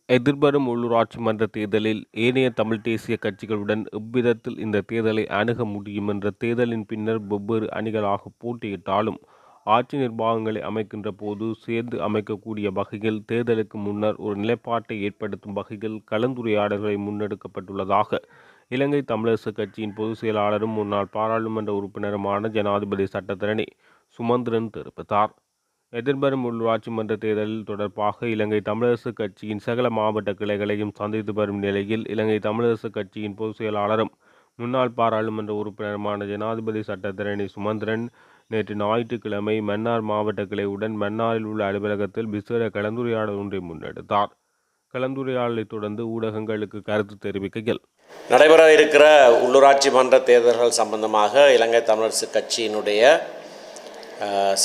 எதிர்வரும் உள்ளூராட்சி மன்ற தேர்தலில் ஏனைய தமிழ் தேசிய கட்சிகளுடன் எவ்விதத்தில் இந்த தேர்தலை அணுக முடியும் என்ற தேர்தலின் பின்னர் வெவ்வேறு அணிகளாக போட்டியிட்டாலும் ஆட்சி நிர்வாகங்களை அமைக்கின்ற போது சேர்ந்து அமைக்கக்கூடிய வகையில் தேர்தலுக்கு முன்னர் ஒரு நிலைப்பாட்டை ஏற்படுத்தும் வகையில் கலந்துரையாடல்களை முன்னெடுக்கப்பட்டுள்ளதாக இலங்கை தமிழரசு கட்சியின் பொதுச் செயலாளரும் முன்னாள் பாராளுமன்ற உறுப்பினருமான ஜனாதிபதி சட்டத்தரணி சுமந்திரன் தெரிவித்தார். எதிர்வரும் உள்ளூராட்சி மன்ற தேர்தல் தொடர்பாக இலங்கை தமிழரசு கட்சியின் சகல மாவட்ட கிளைகளையும் சந்தித்து வரும் நிலையில் இலங்கை தமிழரசு கட்சியின் பொதுச் செயலாளரும் முன்னாள் பாராளுமன்ற உறுப்பினருமான ஜனாதிபதி சட்டத்தரணி சுமந்திரன் நேற்று ஞாயிற்றுக்கிழமை மன்னார் மாவட்ட கிளையுடன் மன்னாரில் உள்ள அலுவலகத்தில் விசேட கலந்துரையாடல் ஒன்றை முன்னெடுத்தார். கலந்துரையாடலை தொடர்ந்து ஊடகங்களுக்கு கருத்து தெரிவிக்கையில், நடைபெற இருக்கிற உள்ளூராட்சி மன்ற தேர்தல்கள் சம்பந்தமாக இலங்கை தமிழரசு கட்சியினுடைய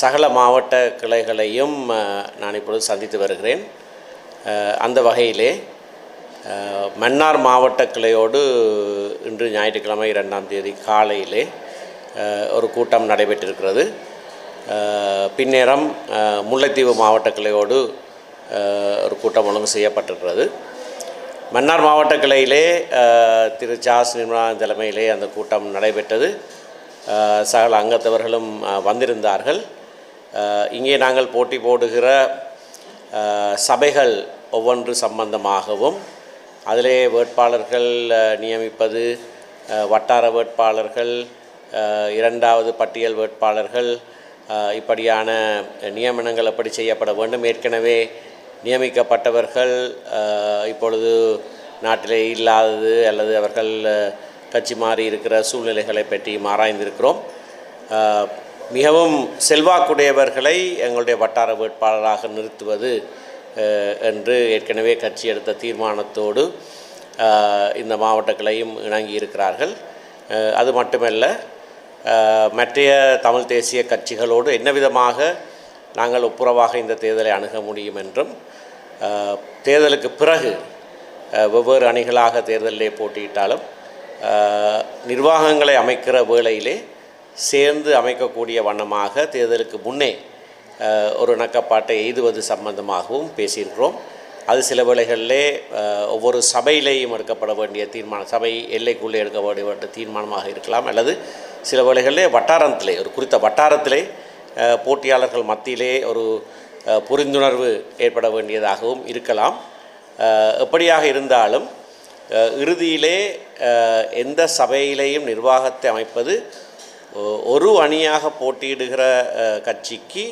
சகல மாவட்ட கிளைகளையும் நான் இப்பொழுது சந்தித்து வருகிறேன். அந்த வகையிலே மன்னார் மாவட்ட கிளையோடு இன்று ஞாயிற்றுக்கிழமை 2ஆம் தேதி காலையிலே ஒரு கூட்டம் நடைபெற்றிருக்கிறது. பின்னேரம் முல்லைத்தீவு மாவட்ட கிளையோடு ஒரு கூட்டம் ஒழுங்கு செய்யப்பட்டிருக்கிறது. மன்னார் மாவட்ட கிளையிலே திரு சாஸ் நிர்மலா தலைமையிலே அந்த கூட்டம் நடைபெற்றது. சகல அங்கத்தவர்களும் வந்திருந்தார்கள். இங்கே நாங்கள் போட்டி போடுகிற சபைகள் ஒவ்வொன்று சம்பந்தமாகவும் அதிலே வேட்பாளர்கள் நியமிப்பது, வட்டார வேட்பாளர்கள், இரண்டாவது பட்டியல் வேட்பாளர்கள், இப்படியான நியமனங்கள் எப்படி செய்யப்பட வேண்டும், ஏற்கனவே நியமிக்கப்பட்டவர்கள் இப்பொழுது நாட்டிலே இல்லாதது அல்லது அவர்கள் கட்சி மாறி இருக்கிற சூழ்நிலைகளை பற்றி ஆராய்ந்திருக்கிறோம். மிகவும் செல்வாக்குடையவர்களை எங்களுடைய வட்டார வேட்பாளராக நிறுத்துவது என்று ஏற்கனவே கட்சி எடுத்த தீர்மானத்தோடு இந்த மாவட்டங்களையும் இணங்கி இருக்கிறார்கள். அது மட்டுமல்ல, மற்றைய தமிழ் தேசிய கட்சிகளோடு என்ன விதமாக நாங்கள் ஒப்புரவாக இந்த தேர்தலை அணுக முடியும் என்றும், தேர்தலுக்கு பிறகு வெவ்வேறு அணிகளாக தேர்தலிலே போட்டியிட்டாலும் நிர்வாகங்களை அமைக்கிற வேளையிலே சேர்ந்து அமைக்கக்கூடிய வண்ணமாக தேர்தலுக்கு முன்னே ஒரு இணக்கப்பாட்டை எய்துவது சம்பந்தமாகவும் பேசியிருக்கிறோம். அது சில வேளைகளிலே ஒவ்வொரு சபையிலேயும் எடுக்கப்பட வேண்டிய தீர்மானம், சபை எல்லைக்குள்ளே எடுக்க வேண்டிய தீர்மானமாக இருக்கலாம், அல்லது சில வேளைகளிலே வட்டாரத்திலே, ஒரு குறித்த வட்டாரத்திலே போட்டியாளர்கள் மத்தியிலே ஒரு புரிந்துணர்வு ஏற்பட வேண்டியதாகவும் இருக்கலாம். எப்படியாக இருந்தாலும் இறுதியிலே எந்த சபையிலேயும் நிர்வாகத்தை அமைப்பது ஒரு அணியாக போட்டியிடுகிற கட்சிக்கு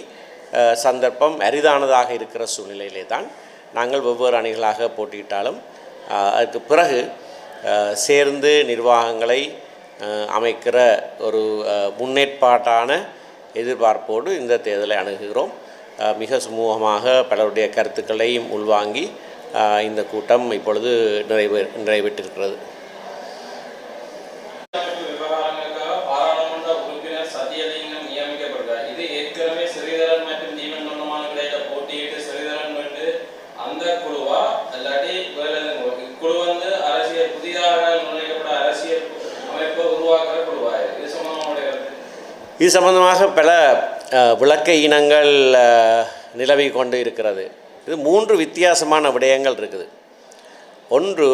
சந்தர்ப்பம் அரிதானதாக இருக்கிற சூழ்நிலையிலே தான் நாங்கள் வெவ்வேறு அணிகளாக போட்டியிட்டாலும் அதுக்கு பிறகு சேர்ந்து நிர்வாகங்களை அமைக்கிற ஒரு முன்னேற்பாட்டான எதிர்பார்ப்போடு இந்த தேர்தலை அணுகுகிறோம். மிக சுமூகமாக பலருடைய கருத்துக்களையும் உள்வாங்கி இந்த கூட்டம் இப்பொழுது நிறைவேற்றிருக்கிறது. இது சம்பந்தமாக பல விளக்க இனங்கள் நிலவி கொண்டு இருக்கிறது. இது 3 வித்தியாசமான விடயங்கள் இருக்குது. ஒன்று,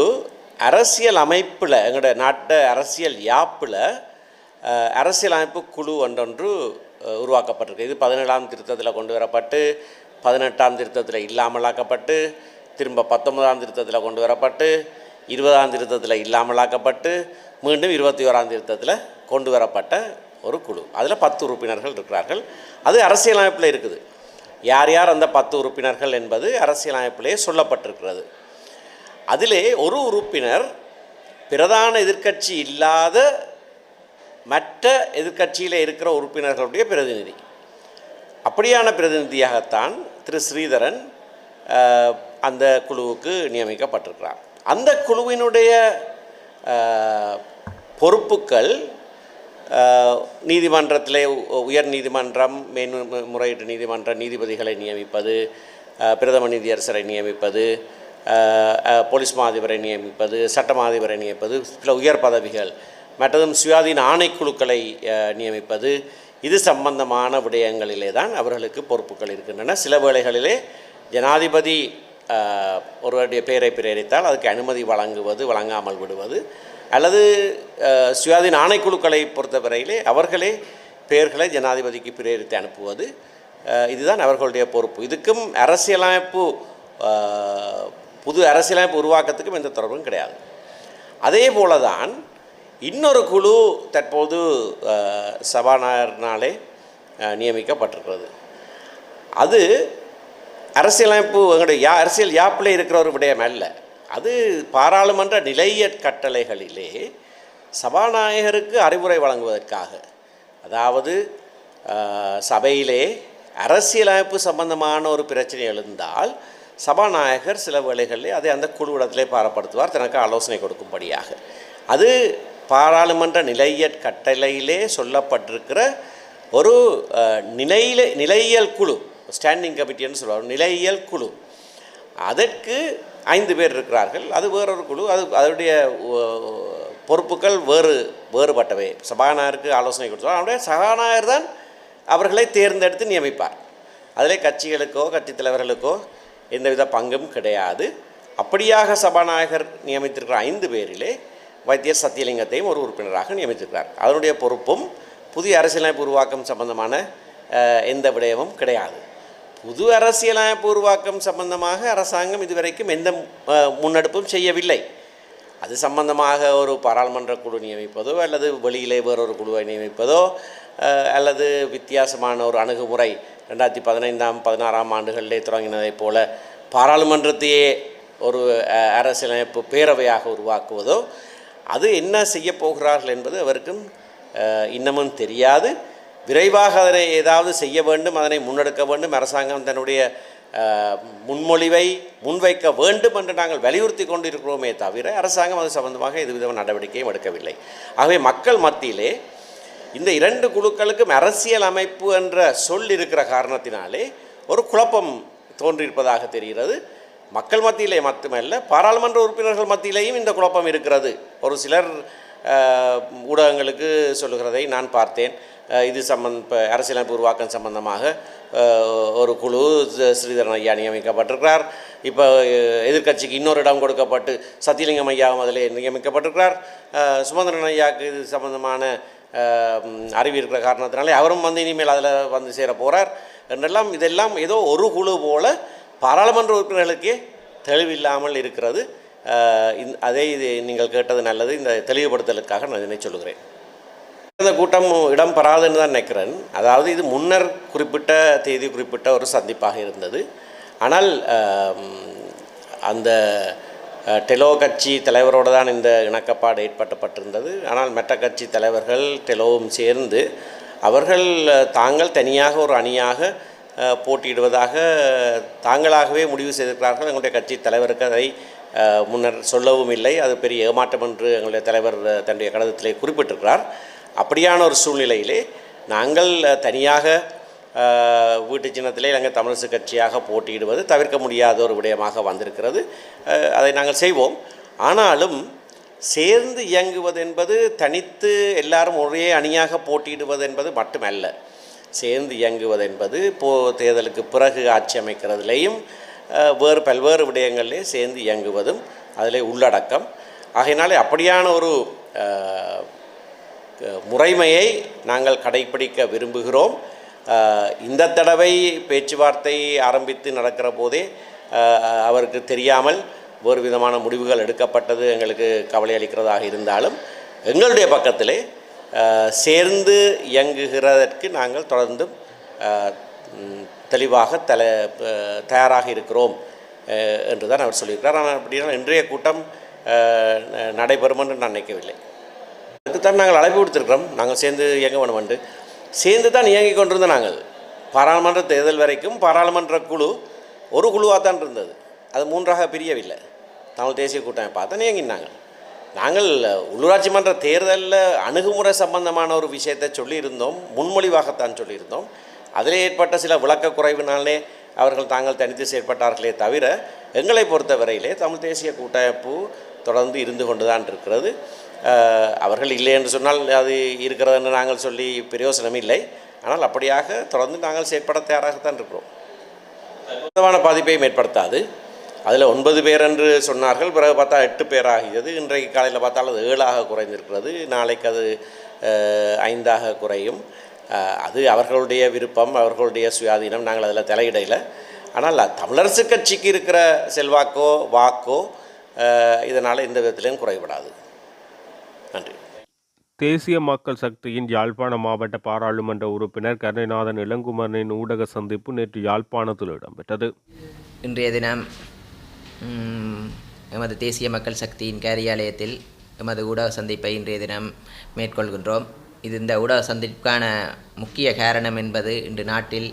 அரசியல் அமைப்பில், எங்களுடைய நாட்டு அரசியல் யாப்பில் அரசியல் அமைப்பு குழு ஒன்றொன்று உருவாக்கப்பட்டிருக்கு. இது 17ஆம் திருத்தத்தில் கொண்டு வரப்பட்டு 18ஆம் திருத்தத்தில் இல்லாமலாக்கப்பட்டு திரும்ப 19ஆம் திருத்தத்தில் கொண்டு வரப்பட்டு 20ஆம் திருத்தத்தில் இல்லாமலாக்கப்பட்டு மீண்டும் 21ஆம் திருத்தத்தில் கொண்டு வரப்பட்ட ஒரு குழு. அதில் 10 உறுப்பினர்கள் இருக்கிறார்கள். அது அரசியலமைப்பில் இருக்குது. யார் யார் அந்த 10 உறுப்பினர்கள் என்பது அரசியலமைப்பிலே சொல்லப்பட்டிருக்கிறது. அதிலே ஒரு உறுப்பினர் பிரதான எதிர்க்கட்சி இல்லாத மற்ற எதிர்க்கட்சியில் இருக்கிற உறுப்பினர்களுடைய பிரதிநிதி. அப்படியான பிரதிநிதியாகத்தான் திரு ஸ்ரீதரன் அந்த குழுவுக்கு நியமிக்கப்பட்டிருக்கிறார். அந்த குழுவினுடைய பொறுப்புகள் நீதிமன்றத்திலே உயர் நீதிமன்றம், மேன்முறையீட்டு நீதிமன்ற நீதிபதிகளை நியமிப்பது, பிரதம நீதியரசரை நியமிப்பது, போலீஸ் மாதிபரை நியமிப்பது, சட்டமாதிபரை நியமிப்பது, சில உயர் பதவிகள், மற்றதும் சுயாதீன ஆணைக்குழுக்களை நியமிப்பது, இது சம்பந்தமான விடயங்களிலே தான் அவர்களுக்கு பொறுப்புகள் இருக்கின்றன. சில வேளைகளிலே ஜனாதிபதி ஒருவருடைய பெயரை பிரேரித்தால் அதுக்கு அனுமதி வழங்குவது, வழங்காமல் விடுவது, அல்லது சுயாதீன ஆணைக்குழுக்களை பொறுத்தவரையிலே அவர்களே பெயர்களை ஜனாதிபதிக்கு பிரேரித்து அனுப்புவது, இதுதான் அவர்களுடைய பொறுப்பு. இதுக்கும் அரசியலமைப்பு புது அரசியலமைப்பு உருவாக்கத்துக்கும் எந்த தொடர்பும் கிடையாது. அதே போல தான் இன்னொரு குழு தற்போது சபாநாயகரினாலே நியமிக்கப்பட்டிருக்கிறது. அது அரசியலமைப்பு எங்களுடைய அரசியல் யாப்பிலே இருக்கிற ஒரு விடயம் அல்ல. அது பாராளுமன்ற நிலைய கட்டளைகளிலே சபாநாயகருக்கு அறிவுரை வழங்குவதற்காக, அதாவது சபையிலே அரசியலமைப்பு சம்பந்தமான ஒரு பிரச்சனை எழுந்தால் சபாநாயகர் சில வேளைகளிலே அதை அந்த குழுவிடத்திலே பாரப்படுத்துவார், தனக்கு ஆலோசனை கொடுக்கும்படியாக. அது பாராளுமன்ற நிலைய கட்டளையிலே சொல்லப்பட்டிருக்கிற ஒரு நிலையியல் குழு, ஸ்டாண்டிங் கமிட்டின்னு சொல்லுவார், நிலையியல் குழு. அதற்கு 5 பேர் இருக்கிறார்கள். அது வேறொரு குழு. அதனுடைய பொறுப்புகள் வேறுபட்டவை. சபாநாயகருக்கு ஆலோசனை கொடுத்தால் அவருடைய சபாநாயகர் தான் அவர்களை தேர்ந்தெடுத்து நியமிப்பார். அதில் கட்சிகளுக்கோ கட்சித் தலைவர்களுக்கோ எந்தவித பங்கும் கிடையாது. அப்படியாக சபாநாயகர் நியமித்திருக்கிற 5 பேரிலே வைத்தியர் சத்தியலிங்கத்தையும் ஒரு உறுப்பினராக நியமித்திருக்கிறார். அதனுடைய பொறுப்பும் புதிய அரசியலமைப்பு உருவாக்கம் சம்பந்தமான எந்த விடயமும் கிடையாது. புது அரசியலமைப்பு உருவாக்கம் சம்பந்தமாக அரசாங்கம் இதுவரைக்கும் எந்த முன்னெடுப்பும் செய்யவில்லை. அது சம்பந்தமாக ஒரு பாராளுமன்ற குழு நியமிப்பதோ அல்லது வெளியிலே வேறொரு குழுவை நியமிப்பதோ அல்லது வித்தியாசமான ஒரு அணுகுமுறை 2015-16 ஆண்டுகளிலே தொடங்கினதைப் போல பாராளுமன்றத்தையே ஒரு அரசியலமைப்பு பேரவையாக உருவாக்குவதோ, அது என்ன செய்ய போகிறார்கள் என்பது அவருக்கும் இன்னமும் தெரியாது. விரைவாக அதனை ஏதாவது செய்ய வேண்டும், அதனை முன்னெடுக்க வேண்டும், அரசாங்கம் தன்னுடைய முன்மொழிவை முன்வைக்க வேண்டும் என்று நாங்கள் வலியுறுத்தி கொண்டிருக்கிறோமே தவிர அரசாங்கம் அது சம்பந்தமாக எதுவிதமான நடவடிக்கையும் எடுக்கவில்லை. ஆகவே மக்கள் மத்தியிலே இந்த 2 குழுக்களுக்கும் அரசியல் அமைப்பு என்ற சொல் இருக்கிற காரணத்தினாலே ஒரு குழப்பம் தோன்றியிருப்பதாக தெரிகிறது. மக்கள் மத்தியிலே மட்டுமல்ல, பாராளுமன்ற உறுப்பினர்கள் மத்தியிலேயும் இந்த குழப்பம் இருக்கிறது. ஒரு சிலர் ஊடகங்களுக்கு சொல்லுகிறதை நான் பார்த்தேன். இது அரசியலமைப்பு உருவாக்கம் சம்பந்தமாக ஒரு குழு ஸ்ரீதரன் ஐயா நியமிக்கப்பட்டிருக்கிறார். இப்போ எதிர்க்கட்சிக்கு இன்னொரு இடம் கொடுக்கப்பட்டு சத்தியலிங்கம் ஐயாவும் அதில் நியமிக்கப்பட்டிருக்கிறார். சுமந்திரன் ஐயாவுக்கு இது சம்பந்தமான அறிவு இருக்கிற காரணத்தினாலே அவரும் இனிமேல் அதில் சேர போகிறார் என்றெல்லாம், இதெல்லாம் ஏதோ ஒரு குழு போல பாராளுமன்ற உறுப்பினர்களுக்கே தெளிவில்லாமல் இருக்கிறது. இது நீங்கள் கேட்டது நல்லது. இந்த தெளிவுபடுத்தலுக்காக நான் இதனை சொல்லுகிறேன். இந்த கூட்டம் இடம் பெறாதுன்னு தான் நினைக்கிறேன். அதாவது இது முன்னர் குறிப்பிட்ட தேதி குறிப்பிட்ட ஒரு சந்திப்பாக இருந்தது. ஆனால் அந்த டெலோ கட்சி தலைவரோடு தான் இந்த இணக்கப்பாடு ஏற்பட்டப்பட்டிருந்தது. ஆனால் மற்ற கட்சி தலைவர்கள் டெலோவும் சேர்ந்து அவர்கள் தாங்கள் தனியாக ஒரு அணியாக போட்டியிடுவதாக தாங்களாகவே முடிவு செய்திருக்கிறார்கள். எங்களுடைய கட்சி தலைவருக்கு அதை முன்னர் சொல்லவும் இல்லை. அது பெரிய ஏமாற்றம் என்று எங்களுடைய தலைவர் தன்னுடைய கடிதத்திலே குறிப்பிட்டிருக்கிறார். அப்படியான ஒரு சூழ்நிலையிலே நாங்கள் தனியாக வீட்டு சின்னத்திலே நாங்கள் தமிழரசு கட்சியாக போட்டியிடுவது தவிர்க்க முடியாத ஒரு விடயமாக வந்திருக்கிறது. அதை நாங்கள் செய்வோம். ஆனாலும் சேர்ந்து இயங்குவது என்பது தனித்து எல்லாரும் ஒரே அணியாக போட்டியிடுவது என்பது மட்டுமல்ல. சேர்ந்து இயங்குவது என்பது தேர்தலுக்கு பிறகு ஆட்சி அமைக்கிறதுலேயும் பல்வேறு விடயங்களிலே சேர்ந்து இயங்குவதும் அதிலே உள்ளடக்கம். ஆகையினாலே அப்படியான ஒரு முறைமையை நாங்கள் கடைப்பிடிக்க விரும்புகிறோம். இந்த தடவை பேச்சுவார்த்தை ஆரம்பித்து நடக்கிற போதே அவருக்கு தெரியாமல் வேறு விதமான முடிவுகள் எடுக்கப்பட்டது எங்களுக்கு கவலை அளிக்கிறதாக இருந்தாலும் எங்களுடைய பக்கத்திலே சேர்ந்து இயங்குகிறதற்கு நாங்கள் தொடர்ந்து தெளிவாக தயாராக இருக்கிறோம் என்று தான் அவர் சொல்லியிருக்கிறார். ஆனால் அப்படின்னா இன்றைய கூட்டம் நடைபெறும் என்று நான் நினைக்கவில்லை. அதுக்குத்தான் நாங்கள் அழைப்பு கொடுத்துருக்கிறோம். நாங்கள் சேர்ந்து இயங்க வேணும் என்று சேர்ந்து தான் இயங்கிக் கொண்டிருந்தோம். நாங்கள் பாராளுமன்ற தேர்தல் வரைக்கும் பாராளுமன்ற குழு ஒரு குழுவாக தான் இருந்தது. அது 3ஆக பிரியவில்லை. தமிழ் தேசிய கூட்டமைப்பு தான் இயங்கினாங்க. நாங்கள் உள்ளூராட்சி மன்ற தேர்தலில் அணுகுமுறை சம்பந்தமான ஒரு விஷயத்தை சொல்லியிருந்தோம், முன்மொழிவாகத்தான் சொல்லியிருந்தோம். அதில் ஏற்பட்ட சில விளக்க குறைவினாலே அவர்கள் தாங்கள் தனித்து செயற்பட்டார்களே தவிர எங்களை பொறுத்தவரையிலே தமிழ் தேசிய கூட்டமைப்பு தொடர்ந்து இருந்து கொண்டு தான் இருக்கிறது. அவர்கள் இல்லை என்று சொன்னால் அது இருக்கிறது என்று நாங்கள் சொல்லி பிரயோசனம் இல்லை. ஆனால் அப்படியாக தொடர்ந்து நாங்கள் செயற்பட தயாராகத்தான் இருக்கிறோம். பாதிப்பையும் ஏற்படுத்தாது. அதில் 9 பேர் என்று சொன்னார்கள். பிறகு பார்த்தா 8 பேர் ஆகியது. இன்றைக்கு காலையில் பார்த்தால் அது 7ஆக குறைந்திருக்கிறது. நாளைக்கு அது 5ஆக குறையும். அது அவர்களுடைய விருப்பம், அவர்களுடைய சுயாதீனம். நாங்கள் அதில் தலையிடையில். ஆனால் தமிழரசு கட்சிக்கு இருக்கிற செல்வாக்கோ வாக்கோ இதனால் எந்த விதத்திலையும் குறைபடாது. நன்றி. தேசிய மக்கள் சக்தியின் யாழ்ப்பாண மாவட்ட பாராளுமன்ற உறுப்பினர் கருணைநாதன் இளங்குமரனின் ஊடக சந்திப்பு நேற்று யாழ்ப்பாணத்தில் இடம்பெற்றது. இன்றைய தினம் எமது தேசிய மக்கள் சக்தியின் காரியாலயத்தில் எமது ஊடக சந்திப்பை இன்றைய தினம் மேற்கொள்கின்றோம். இந்த ஊடக சந்திப்புக்கான முக்கிய காரணம் என்பது இன்று நாட்டில்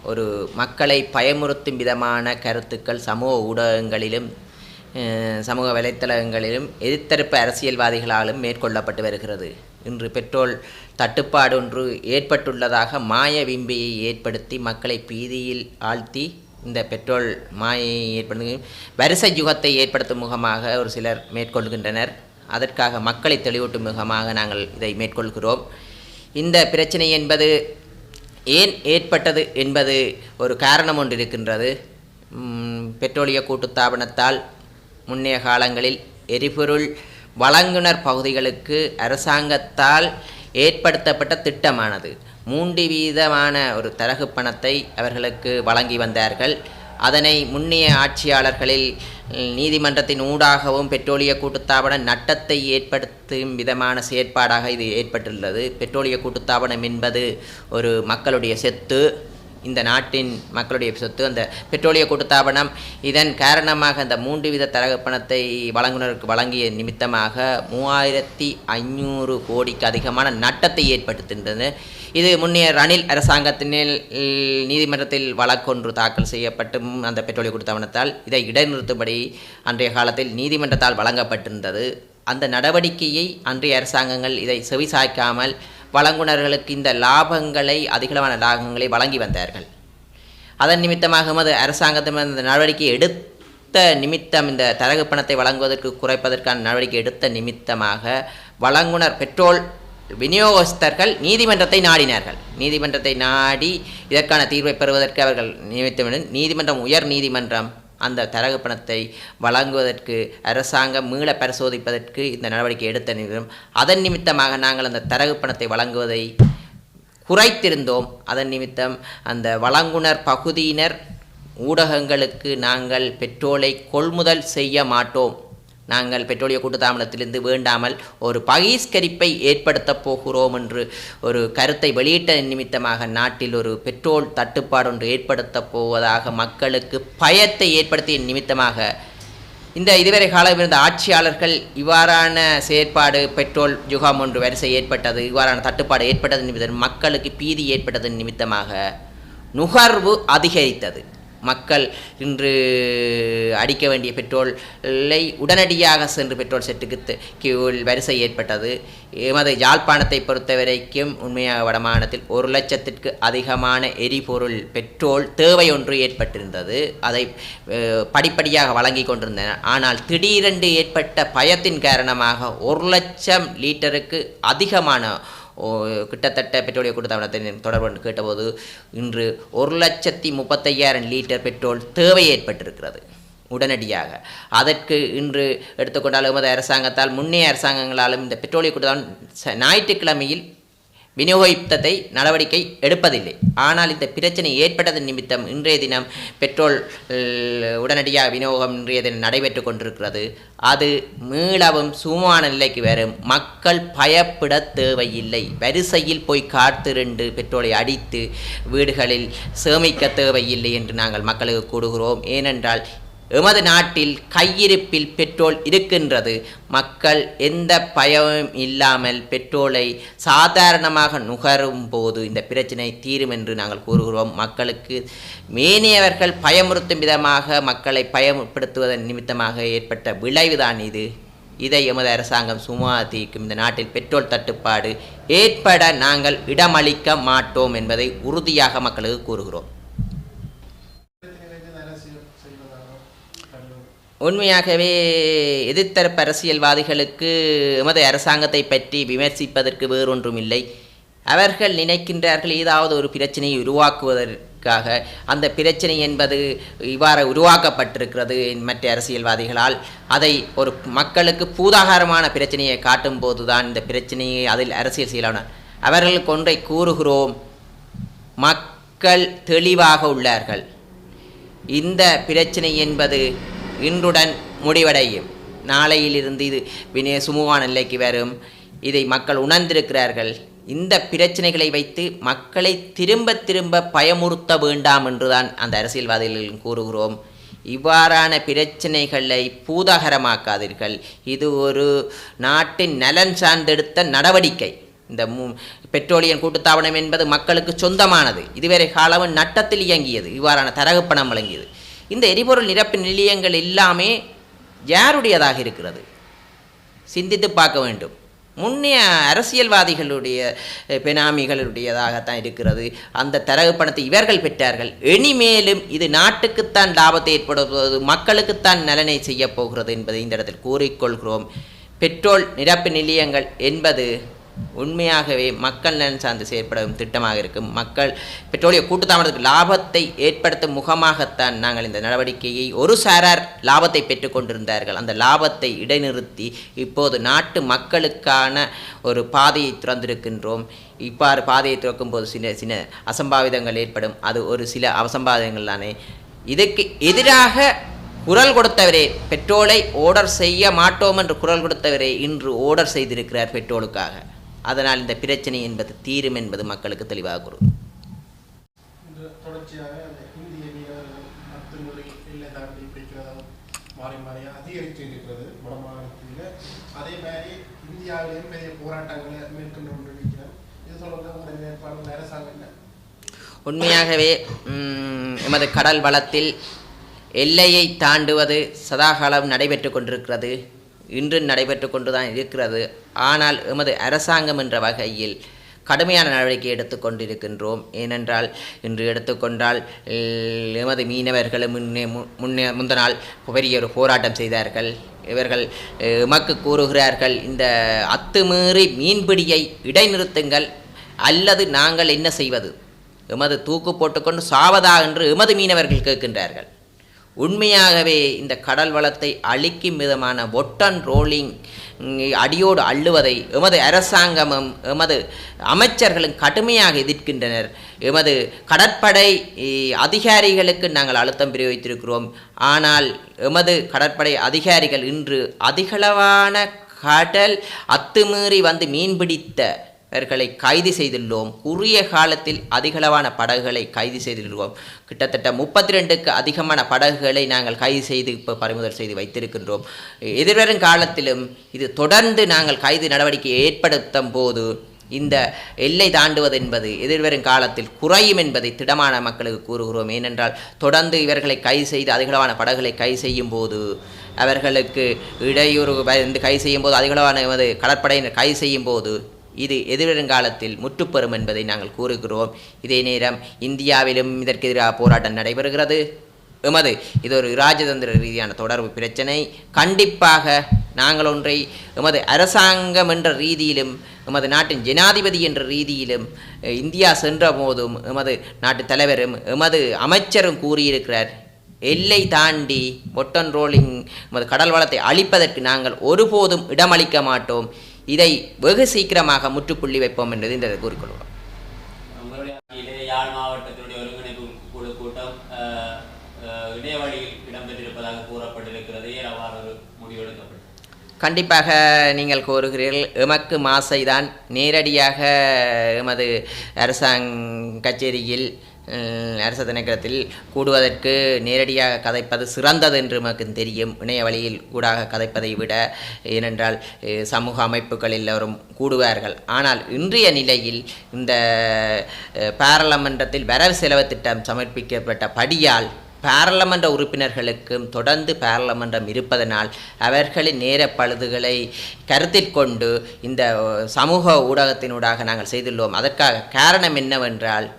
ஒரு மக்களை பயமுறுத்தும் விதமான கருத்துக்கள் சமூக ஊடகங்களிலும் சமூக வலைத்தளங்களிலும் எதிர்த்தரப்பு அரசியல்வாதிகளாலும் மேற்கொள்ளப்பட்டு வருகிறது. இன்று பெட்ரோல் தட்டுப்பாடு ஒன்று ஏற்பட்டுள்ளதாக மாய விம்பியை ஏற்படுத்தி மக்களை பீதியில் ஆழ்த்தி இந்த பெட்ரோல் மாயை ஏற்படுத்தி வரிசை யுகத்தை ஏற்படுத்தும் முகமாக ஒரு சிலர் மேற்கொள்கின்றனர். அதற்காக மக்களை தெளிவூட்டும் முகமாக நாங்கள் இதை மேற்கொள்கிறோம். இந்த பிரச்சனை என்பது ஏன் ஏற்பட்டது என்பது ஒரு காரணம் ஒன்று இருக்கின்றது. பெட்ரோலிய கூட்டுத்தாபனத்தால் முன்னைய காலங்களில் எரிபொருள் வழங்குனர் பகுதிகளுக்கு அரசாங்கத்தால் ஏற்படுத்தப்பட்ட திட்டமானது 3% ஒரு தரகு பணத்தை அவர்களுக்கு வழங்கி வந்தார்கள். அதனை முன்னைய ஆட்சியாளர்களில் நீதிமன்றத்தின் ஊடாகவும் பெட்ரோலிய கூட்டுத்தாபனம் நட்டத்தை ஏற்படுத்தும் விதமான செயற்பாடாக இது ஏற்பட்டுள்ளது. பெட்ரோலிய கூட்டுத்தாபனம் என்பது ஒரு மக்களுடைய சொத்து, இந்த நாட்டின் மக்களுடைய சொத்து. அந்த பெட்ரோலிய கூட்டுத்தாபனம் இதன் காரணமாக அந்த 3% தரகு பணத்தை வழங்குனருக்கு வழங்கிய நிமித்தமாக 3500 கோடிக்கு அதிகமான நட்டத்தை ஏற்படுத்துகின்றது. இது முன்னைய ரணில் அரசாங்கத்தினால் நீதிமன்றத்தில் வழக்கொன்று தாக்கல் செய்யப்பட்டும் அந்த பெட்ரோலிய கூட்டுத்தாபனத்தால் இதை இடைநிறுத்தும்படி அன்றைய காலத்தில் நீதிமன்றத்தால் வழங்கப்பட்டிருந்தது. அந்த நடவடிக்கையை அன்றைய அரசாங்கங்கள் இதை செவிசாய்க்காமல் வழங்குனர்களுக்கு இந்த லாபங்களை அதிகளவான லாபங்களை வழங்கி வந்தார்கள். அதன் நிமித்தமாக எமது அரசாங்கத்தின் இந்த நடவடிக்கை எடுத்த நிமித்தம் இந்த தரகு பணத்தை வழங்குவதற்கு குறைப்பதற்கான நடவடிக்கை எடுத்த நிமித்தமாக வழங்குனர் பெட்ரோல் விநியோகஸ்தர்கள் நீதிமன்றத்தை நாடினார்கள். நீதிமன்றத்தை நாடி இதற்கான தீர்வை பெறுவதற்கு அவர்கள் நியமித்த உயர் நீதிமன்றம் அந்த தரகு பணத்தை வழங்குவதற்கு அரசாங்கம் மீள பரிசோதிப்பதற்கு இந்த நடவடிக்கை எடுத்த நிமிடம் அதன் நிமித்தமாக நாங்கள் அந்த தரகு பணத்தை வழங்குவதை குறைத்திருந்தோம். அதன் நிமித்தம் அந்த வழங்குனர் பகுதியினர் ஊடகங்களுக்கு நாங்கள் பெட்ரோலை கொள்முதல் செய்ய மாட்டோம், நாங்கள் பெட்ரோலிய கூட்டுத்தாபனத்திலிருந்து வேண்டாமல் ஒரு பகிஷ்கரிப்பை ஏற்படுத்தப் போகிறோம் என்று ஒரு கருத்தை வெளியிட்ட நிமித்தமாக நாட்டில் ஒரு பெட்ரோல் தட்டுப்பாடு ஒன்று ஏற்படுத்தப் போவதாக மக்களுக்கு பயத்தை ஏற்படுத்திய நிமித்தமாக இந்த இதுவரை காலம் இருந்த ஆட்சியாளர்கள் இவ்வாறான செயற்பாடு பெட்ரோல் யுகம் ஒன்று வரிசை ஏற்பட்டது, இவ்வாறான தட்டுப்பாடு ஏற்பட்டது நிமித்தம் மக்களுக்கு பீதி ஏற்பட்டதன் நிமித்தமாக நுகர்வு அதிகரித்தது. மக்கள் இன்று அடிக்க வேண்டிய பெட்ரோலை உடனடியாக சென்று பெட்ரோல் செட்டுக்கு கியூவில் வரிசை ஏற்பட்டது. எமது யாழ்ப்பாணத்தை பொறுத்த வரைக்கும் உண்மையாக வடமாநிலத்தில் 1 லட்சத்திற்கு அதிகமான எரிபொருள் பெட்ரோல் தேவை ஒன்று ஏற்பட்டிருந்தது. அதை படிப்படியாக வழங்கி கொண்டிருந்தனர். ஆனால் திடீரென்று ஏற்பட்ட பயத்தின் காரணமாக 1 லட்சம் லிட்டருக்கு அதிகமான கிட்டத்தட்ட பெட்ரோலிய கூட்டுத்தாபனத்தை தொடர்பு கேட்டபோது இன்று 1,35,000 லிட்டர் பெட்ரோல் தேவை ஏற்பட்டிருக்கிறது உடனடியாக. அதற்கு இன்று எடுத்துக்கொண்டால் எமது அரசாங்கத்தால் முன்னைய அரசாங்கங்களாலும் இந்த பெட்ரோலிய கூட்டுத்தாபனம் ஞாயிற்றுக்கிழமையில் விநியோகித்ததை நடவடிக்கை எடுப்பதில்லை. ஆனால் இந்த பிரச்சனை ஏற்பட்டதன் நிமித்தம் இன்றைய தினம் பெட்ரோல் உடனடியாக விநியோகம் இன்றைய தினம் நடைபெற்று கொண்டிருக்கிறது. அது மீளவும் சுமமான நிலைக்கு வரும். மக்கள் பயப்பட தேவையில்லை. வரிசையில் போய் காத்திருந்து பெட்ரோலை அடித்து வீடுகளில் சேமிக்க தேவையில்லை என்று நாங்கள் மக்களுக்கு கூறுகிறோம். ஏனென்றால் எமது நாட்டில் கையிருப்பில் பெட்ரோல் இருக்கின்றது. மக்கள் எந்த பயமும் இல்லாமல் பெட்ரோலை சாதாரணமாக நுகரும் போது இந்த பிரச்சனை தீரும் என்று நாங்கள் கூறுகிறோம். மக்களுக்கு மேனியவர்கள் பயமுறுத்தும் விதமாக மக்களை பயப்படுத்துவதன் நிமித்தமாக ஏற்பட்ட விளைவுதான் இது. இதை எமது அரசாங்கம் சுமத்திக்கும். இந்த நாட்டில் பெட்ரோல் தட்டுப்பாடு ஏற்பட நாங்கள் இடமளிக்க மாட்டோம் என்பதை உறுதியாக மக்களுக்கு கூறுகிறோம். உண்மையாகவே எதிர்த்தரப்பு அரசியல்வாதிகளுக்கு எமது அரசாங்கத்தை பற்றி விமர்சிப்பதற்கு வேறொன்றும் இல்லை. அவர்கள் நினைக்கின்றார்கள் ஏதாவது ஒரு பிரச்சனையை அந்த பிரச்சனை என்பது இவ்வாறு உருவாக்கப்பட்டிருக்கிறது மற்ற அரசியல்வாதிகளால். அதை ஒரு மக்களுக்கு பூதாகாரமான பிரச்சனையை காட்டும் போதுதான் இந்த பிரச்சனையை அதில் அரசியல் செய்யலாம். அவர்களுக்கு ஒன்றை கூறுகிறோம், மக்கள் தெளிவாக உள்ளார்கள். இந்த பிரச்சனை என்பது இன்றுடன் முடிவடையும். நாளையிலிருந்து இது சுமூகமான நிலைக்கு வரும். இதை மக்கள் உணர்ந்திருக்கிறார்கள். இந்த பிரச்சனைகளை வைத்து மக்களை திரும்ப திரும்ப பயமுறுத்த வேண்டாம் என்றுதான் அந்த அரசியல்வாதிகள் கூறுகிறோம். இவ்வாறான பிரச்சனைகளை பூதாகரமாக்காதீர்கள். இது ஒரு நாட்டின் நலன் சார்ந்தெடுத்த நடவடிக்கை. இந்த பெட்ரோலியம் கூட்டுத்தாபனம் என்பது மக்களுக்கு சொந்தமானது. இதுவரை காலமும் நட்டத்தில் இயங்கியது. இவ்வாறான தரகு பணம் வழங்கியது. இந்த எரிபொருள் நிரப்பு நிலையங்கள் எல்லாமே யாருடையதாக இருக்கிறது? சிந்தித்து பார்க்க வேண்டும். முன்னைய அரசியல்வாதிகளுடைய பெனாமிகளுடையதாகத்தான் இருக்கிறது. அந்த தரகு பணத்தை இவர்கள் பெற்றார்கள். இனிமேலும் இது நாட்டுக்குத்தான் லாபத்தை ஏற்படுத்துவது, மக்களுக்குத்தான் நலனை செய்ய போகிறது என்பதை இந்த இடத்தில் கூறிக்கொள்கிறோம். பெட்ரோல் நிரப்பு நிலையங்கள் என்பது உண்மையாகவே மக்கள் நலன் சார்ந்து செயற்படும் திட்டமாக இருக்கும். மக்கள் பெட்ரோலிய கூட்டுத்தாபனத்துக்கு லாபத்தை ஏற்படுத்தும் முகமாகத்தான் நாங்கள் இந்த நடவடிக்கையை ஒரு சாரார் லாபத்தை பெற்று கொண்டிருந்தார்கள். அந்த லாபத்தை இடைநிறுத்தி இப்போது நாட்டு மக்களுக்கான ஒரு பாதையை திறந்திருக்கின்றோம். இவ்வாறு பாதையை திறக்கும் போது சில சில அசம்பாவிதங்கள் ஏற்படும். அது ஒரு சில அசம்பாவிதங்கள் தானே. இதுக்கு எதிராக குரல் கொடுத்தவரே, பெட்ரோலை ஓர்டர் செய்ய மாட்டோம் என்று குரல் கொடுத்தவரே இன்று ஓர்டர் செய்திருக்கிறார் பெட்ரோலுக்காக. அதனால் இந்த பிரச்சனை என்பது தீரும் என்பது மக்களுக்கு தெளிவாக கூறும். தொடர்ச்சியாக இந்திய மீனவர்கள் அத்துமுறை எல்லை தாண்டி பிடிக்கிறதும் மாறி மாறி அதிகரித்து இருக்கிறது வடமாநிலத்தில். அதே மாதிரி இந்தியாவிலேயும் பெரிய போராட்டங்களை மேற்கொண்டு கொண்டிருக்கிறோம். இது தொடர்பாக ஏற்பாடு அரசாங்கம் என்ன? உண்மையாகவே எமது கடல் வளத்தில் எல்லையை தாண்டுவது சதாகாலம் நடைபெற்று கொண்டிருக்கிறது. இன்று நடைபெற்று கொண்டு தான் இருக்கிறது. ஆனால் எமது அரசாங்கம் என்ற வகையில் கடுமையான நடவடிக்கை எடுத்துக்கொண்டிருக்கின்றோம். ஏனென்றால் இன்று எடுத்துக்கொண்டால் எமது மீனவர்களும் முந்த நாள் பெரிய ஒரு போராட்டம் செய்தார்கள். இவர்கள் எமக்கு கூறுகிறார்கள், இந்த அத்துமீறி மீன்பிடியை இடைநிறுத்துங்கள் அல்லது நாங்கள் என்ன செய்வது, எமது தூக்கு போட்டுக்கொண்டு சாவதா என்று எமது மீனவர்கள் கேட்கின்றார்கள். உண்மையாகவே இந்த கடல் வளத்தை அழிக்கும் விதமான ஒட்டன் ரோலிங் அடியோடு அள்ளுவதை எமது அரசாங்கமும் எமது அமைச்சர்களும் கடுமையாக எதிர்க்கின்றனர். எமது கடற்படை அதிகாரிகளுக்கு நாங்கள் அழுத்தம் பிரயோகித்திருக்கிறோம். ஆனால் எமது கடற்படை அதிகாரிகள் இன்று அதிகளவான கடல் அத்துமீறி வந்து மீன்பிடித்த அவர்களை கைது செய்துள்ளோம். குறுகிய காலத்தில் அதிகளவான படகுகளை கைது செய்துள்ளோம். கிட்டத்தட்ட 32க்கு அதிகமான படகுகளை நாங்கள் கைது செய்து இப்போ பறிமுதல் செய்து வைத்திருக்கின்றோம். எதிர்வரும் காலத்திலும் இது தொடர்ந்து நாங்கள் கைது நடவடிக்கை ஏற்படுத்தும் போது இந்த எல்லை தாண்டுவது என்பது எதிர்வரும் காலத்தில் குறையும் என்பதை திடமான மக்களுக்கு கூறுகிறோம். ஏனென்றால் தொடர்ந்து இவர்களை கைது செய்து அதிகளவான படகுகளை கைது செய்யும் போது அவர்களுக்கு இடையூறு கைது செய்யும் போது அதிகளவான எமது கடற்படையினர் கைது செய்யும் போது இது எதிர்வருங்காலத்தில் முற்றுப்பெறும் என்பதை நாங்கள் கூறுகிறோம். இதே நேரம் இந்தியாவிலும் இதற்கு எதிராக போராட்டம் நடைபெறுகிறது. இது ஒரு இராஜதந்திர ரீதியான தொடர்பு பிரச்சனை. கண்டிப்பாக நாங்கள் ஒன்றை எமது அரசாங்கம் என்ற ரீதியிலும் எமது நாட்டின் ஜனாதிபதி என்ற ரீதியிலும் இந்தியா சென்ற போதும் எமது நாட்டு தலைவரும் எமது அமைச்சரும் கூறியிருக்கிறார், எல்லை தாண்டி ஒட்டன் ரோலிங் எமது கடல் வளத்தை அழிப்பதற்கு நாங்கள் ஒருபோதும் இடமளிக்க மாட்டோம். இதை வெகு சீக்கிரமாக முற்றுப்புள்ளி வைப்போம் என்பதை இந்த கூறிக்கொள்வோம். யாழ் மாவட்டத்தினுடைய ஒருங்கிணைப்பு குழு கூட்டம் இணையவழியில் இடம்பெற்றிருப்பதாக கூறப்பட்டிருக்கிறது. அவ்வாறு முடிவெடுக்கப்பட்டது. கண்டிப்பாக நீங்கள் கூறுகிறீர்கள். எமக்கு மாசைதான் நேரடியாக எமது அரசாங்க கச்சேரியில் அரச திணைக்களத்தில் கூடுவதற்கு நேரடியாக கதைப்பது சிறந்தது என்று நமக்கு தெரியும். இணைய வழியில் கூடாக கதைப்பதை விட. ஏனென்றால் சமூக அமைப்புகள் எல்லோரும் கூடுவார்கள். ஆனால் இன்றைய நிலையில் இந்த பாராளுமன்றத்தில் வரவு செலவு திட்டம் சமர்ப்பிக்கப்பட்ட படியால் பாராளுமன்ற உறுப்பினர்களுக்கும் தொடர்ந்து பாராளுமன்றம் இருப்பதனால் அவர்களின் நேர பழுதுகளை கருத்தில் கொண்டு இந்த சமூக ஊடகத்தினூடாக நாங்கள் செய்துள்ளோம். அதற்காக காரணம் என்னவென்றால்,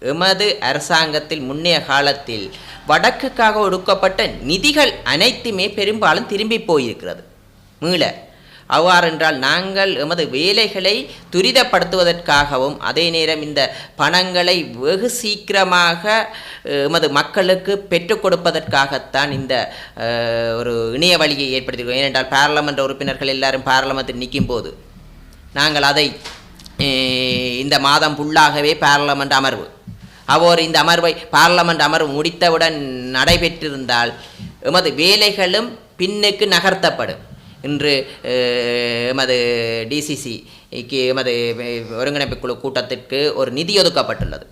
எமது அரசாங்கத்தில் முன்னைய காலத்தில் வடக்குக்காக ஒடுக்கப்பட்ட நிதிகள் அனைத்துமே பெரும்பாலும் திரும்பி போயிருக்கிறது மீள. அவ்வாறென்றால் நாங்கள் எமது வேலைகளை துரிதப்படுத்துவதற்காகவும் அதே நேரம் இந்த பணங்களை வெகு சீக்கிரமாக எமது மக்களுக்கு பெற்றுக் கொடுப்பதற்காகத்தான் இந்த ஒரு இணைய வழியை ஏற்படுத்தியிருக்கோம். ஏனென்றால் பாராளுமன்ற உறுப்பினர்கள் எல்லாரும் பாராளுமன்றத்தில் நிற்கும் போது நாங்கள் அதை இந்த மாதம் ஃபுல்லாகவே பாராளுமன்ற அமர்வு அவர் இந்த அமர்வை பாராளுமன்ற அமர்வு முடித்தவுடன் நடைபெற்றிருந்தால் எமது வேலைகளும் பின்னுக்கு நகர்த்தப்படும். இன்று எமது டிசிசிக்கு எமது ஒருங்கிணைப்பு குழு கூட்டத்திற்கு ஒரு நிதி ஒதுக்கப்பட்டுள்ளது.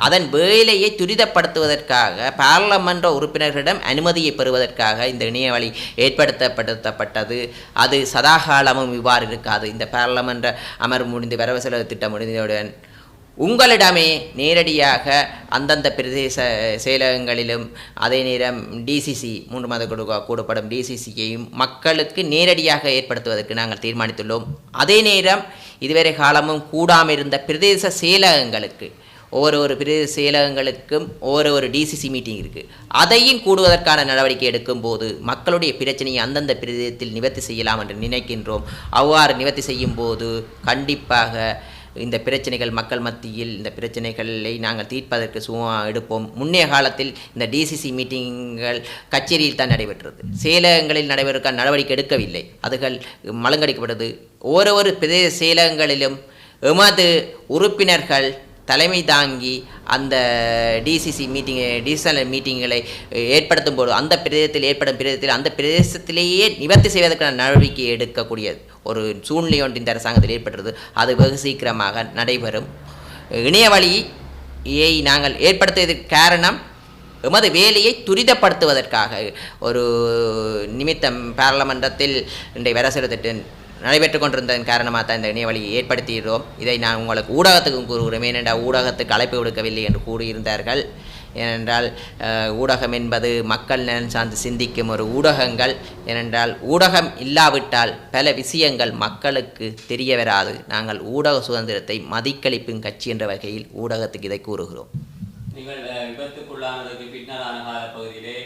அதன் வேலையை துரிதப்படுத்துவதற்காக பாராளுமன்ற உறுப்பினர்களிடம் அனுமதியை பெறுவதற்காக இந்த இணைய வழி ஏற்படுத்தப்பட்டது. அது சதாகாலமும் இவ்வாறு இருக்காது. இந்த பாராளுமன்ற அமர்வு முடிந்து வரவு செலவு திட்டம் முடிந்தவுடன் உங்களிடமே நேரடியாக அந்தந்த பிரதேச செயலகங்களிலும் அதே நேரம் டிசிசி 3 மாத கூடப்படும் டிசிசியையும் மக்களுக்கு நேரடியாக ஏற்படுத்துவதற்கு நாங்கள் தீர்மானித்துள்ளோம். அதே நேரம் இதுவரை காலமும் கூடாமல் இருந்த பிரதேச செயலகங்களுக்கு ஒவ்வொரு பிரதேச செயலகங்களுக்கும் ஒவ்வொரு டிசிசி மீட்டிங் இருக்குது. அதையும் கூடுவதற்கான நடவடிக்கை எடுக்கும்போது மக்களுடைய பிரச்சனையை அந்தந்த பிரதேசத்தில் நிவர்த்தி செய்யலாம் என்று நினைக்கின்றோம். அவ்வாறு நிவர்த்தி செய்யும் போது கண்டிப்பாக இந்த பிரச்சனைகள் மக்கள் மத்தியில் இந்த பிரச்சனைகளை நாங்கள் தீர்ப்பதற்கு எடுப்போம். முன்னைய காலத்தில் இந்த டிசிசி மீட்டிங்கள் கச்சேரியில் தான் நடைபெற்றது. செயலகங்களில் நடைபெறுவதற்கான நடவடிக்கை எடுக்கவில்லை. அதுகள் மலங்கடிக்கப்பட்டது. ஒவ்வொரு பிரதேச செயலகங்களிலும் எமது உறுப்பினர்கள் தலைமை தாங்கி அந்த டிசிசி டிசிஷனல் மீட்டிங்களை ஏற்படுத்தும் போது அந்த பிரதேசத்தில் ஏற்படும் பிரதேசத்தில் அந்த பிரதேசத்திலேயே நிவர்த்தி செய்வதற்கான நடவடிக்கை எடுக்கக்கூடிய ஒரு சூழ்நிலை ஒன்று இந்த அரசாங்கத்தில் ஏற்பட்டது. அது வெகு சீக்கிரமாக நடைபெறும். இணைய வழியை நாங்கள் ஏற்படுத்துவதற்கு காரணம் எமது வேலையை துரிதப்படுத்துவதற்காக ஒரு நிமித்தம் பாராளுமன்றத்தில் இன்றைய வரசெலவு நடைபெற்று கொண்டிருந்ததன் காரணமாக தான் இந்த இணைய வழியை ஏற்படுத்தியிருந்தோம். இதை நான் உங்களுக்கு ஊடகத்துக்கும் கூறுகிறேன். ஏனென்றால் ஊடகத்துக்கு அழைப்பு கொடுக்கவில்லை என்று கூறியிருந்தார்கள். ஏனென்றால் ஊடகம் என்பது மக்கள் நலன் சார்ந்து சிந்திக்கும் ஒரு ஊடகங்கள். ஏனென்றால் ஊடகம் இல்லாவிட்டால் பல விஷயங்கள் மக்களுக்கு தெரிய வராது. நாங்கள் ஊடக சுதந்திரத்தை மதிக்களிப்பும் கட்சி என்ற வகையில் ஊடகத்துக்கு இதை கூறுகிறோம். நீங்கள் விபத்துக்குள்ளானதுக்கு பின்னரான காலப்பகுதியிலே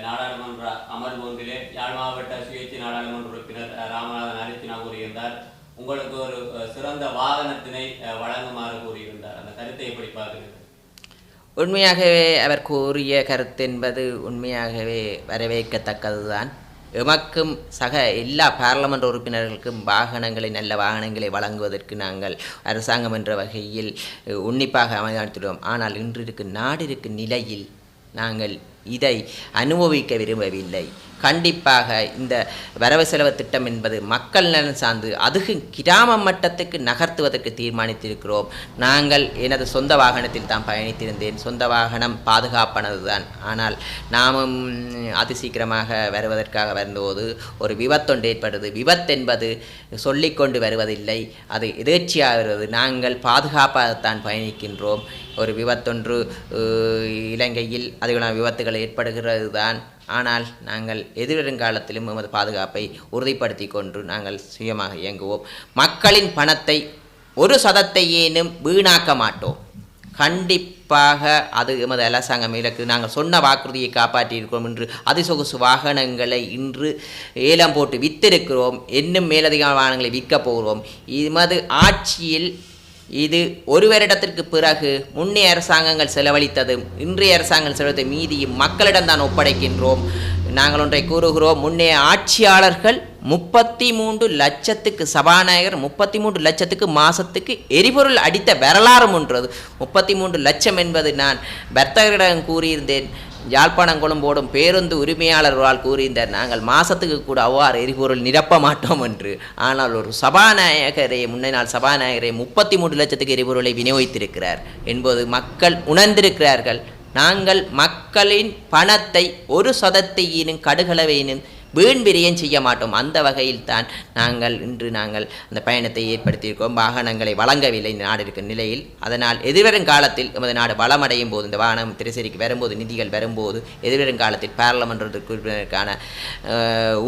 நாடாளுமன்ற அமர்வு ஒன்றிலே யாழ் மாவட்ட சுயேட்சை நாடாளுமன்ற உறுப்பினர் ராமநாதன் அரிசினா கூறியிருந்தார். உங்களுக்கு ஒரு சிறந்த வாகனத்தினை வழங்குமாறு கூறியிருந்தார். அந்த கருத்தை எப்படி பார்க்கிறீர்கள்? உண்மையாகவே அவர் கூறிய கருத்து என்பது உண்மையாகவே வரவேற்கத்தக்கதுதான். எமக்கும் சக எல்லா பாராளுமன்ற உறுப்பினர்களுக்கும் நல்ல வாகனங்களை வழங்குவதற்கு நாங்கள் அரசாங்கம் என்ற வகையில் உன்னிப்பாக அமைத்துள்ளோம். ஆனால் இன்று இருக்கும் நாடு இருக்கும் நிலையில் நாங்கள் இதை அனுபவிக்க விரும்பவில்லை. கண்டிப்பாக இந்த வரவு செலவு திட்டம் என்பது மக்கள் நலன் சார்ந்து அதுவும் கிராம மட்டத்துக்கு நகர்த்துவதற்கு தீர்மானித்திருக்கிறோம். நாங்கள் எனது சொந்த வாகனத்தில் தான் பயணித்திருந்தேன். சொந்த வாகனம் பாதுகாப்பானது தான். ஆனால் நாமும் அதிசீக்கிரமாக வருவதற்காக வரும்போது ஒரு விபத்தொன்று ஏற்படுது. விபத்தென்பது சொல்லிக்கொண்டு வருவதில்லை, அது எதேர்ச்சியாக வருவது. நாங்கள் பாதுகாப்பாகத்தான் பயணிக்கின்றோம். ஒரு விபத்தொன்று இலங்கையில் அதிகமான விபத்துகள் ஏற்படுகிறது தான். ஆனால் நாங்கள் எதிர்வருங்காலத்திலும் எமது பாதுகாப்பை உறுதிப்படுத்தி கொண்டு நாங்கள் சுயமாக இயங்குவோம். மக்களின் பணத்தை ஒரு சதத்தையேனும் வீணாக்க மாட்டோம். கண்டிப்பாக அது எமது அரசாங்கம் இலக்கு. நாங்கள் சொன்ன வாக்குறுதியை காப்பாற்றியிருக்கிறோம். இன்று அதிசொகுசு வாகனங்களை இன்று ஏலம் போட்டு வித்திருக்கிறோம். இன்னும் மேலதிக வாகனங்களை விற்கப் போகிறோம். எமது ஆட்சியில் இது ஒரு வருடத்திற்கு பிறகு முன்னே அரசாங்கங்கள் செலவழித்ததும் இன்றைய அரசாங்கம் செலவழித்த மீதியும் மக்களிடம்தான் ஒப்படைக்கின்றோம். நாங்கள் ஒன்றை கூறுகிறோம். முன்னே ஆட்சியாளர்கள் 33 லட்சத்துக்கு சபாநாயகர் 33 லட்சத்துக்கு மாதத்துக்கு எரிபொருள் அடித்த வரலாறும் ஒன்றது. 33 லட்சம் என்பது நான் வர்த்தகரிடம் கூறியிருந்தேன். யாழ்ப்பாணம் கொழும்போடும் பேருந்து உரிமையாளர்களால் கூறியிருந்தார், நாங்கள் மாதத்துக்கு கூட அவ்வாறு எரிபொருள் நிரப்ப மாட்டோம் என்று. ஆனால் ஒரு முன்னே நாள் சபாநாயகரே 33 லட்சத்துக்கு எரிபொருளை விநியோகித்திருக்கிறார் என்பது மக்கள் உணர்ந்திருக்கிறார்கள். நாங்கள் மக்களின் பணத்தை ஒரு சதத்தையினும் கடுகளவையினும் வீண் விரயம் செய்ய மாட்டோம். அந்த வகையில் தான் நாங்கள் அந்த பயணத்தை ஏற்படுத்தியிருக்கோம். வாகனங்களை வழங்கவில்லை இந்த நாடு இருக்கும் நிலையில். அதனால் எதிர்வரும் காலத்தில் நமது நாடு வளமடையும் போது, இந்த வாகனம் திரைசேரிக்கு வரும்போது, நிதிகள் வரும்போது, எதிர்வரும் காலத்தில் பாராளுமன்றத்திற்கான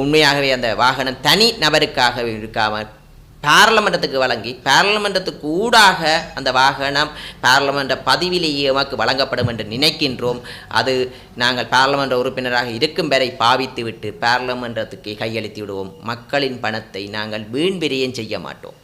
உண்மையாகவே அந்த வாகனம் தனி நபருக்காக இருக்காமல் பாராளுமன்றத்துக்கு வழங்கி பாராளுமன்றத்துக்கு ஊடாக அந்த வாகனம் பாராளுமன்ற பதிவிலேயே எமக்கு வழங்கப்படும் என்று நினைக்கின்றோம். அது நாங்கள் பாராளுமன்ற உறுப்பினராக இருக்கும் வரை பாவித்துவிட்டு பாராளுமன்றத்துக்கு கையளித்து விடுவோம். மக்களின் பணத்தை நாங்கள் வீண் விரயம் செய்ய மாட்டோம்.